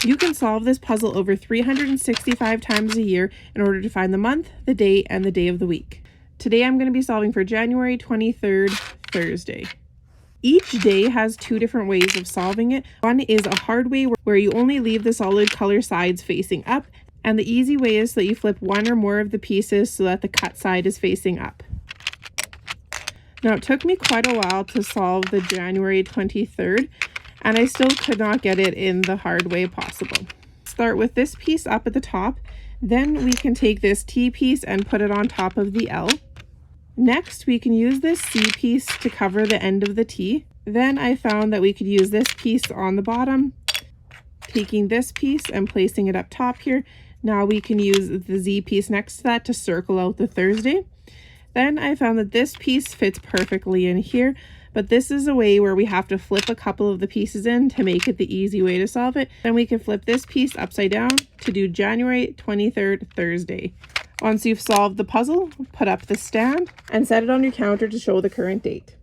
You can solve this puzzle over 365 times a year in order to find the month, the day, and the day of the week. Today I'm going to be solving for January 23rd, Thursday. Each day has two different ways of solving it. One is a hard way where you only leave the solid color sides facing up, and the easy way is that you flip one or more of the pieces so that the cut side is facing up. Now, it took me quite a while to solve the January 23rd, and I still could not get it in the hard way possible. Start with this piece up at the top, then we can take this T piece and put it on top of the L. Next, we can use this C piece to cover the end of the T. Then I found that we could use this piece on the bottom, taking this piece and placing it up top here. Now we can use the Z piece next to that to circle out the Thursday. Then I found that this piece fits perfectly in here, but this is a way where we have to flip a couple of the pieces in to make it the easy way to solve it. Then we can flip this piece upside down to do January 23rd, Thursday. Once you've solved the puzzle, put up the stand and set it on your counter to show the current date.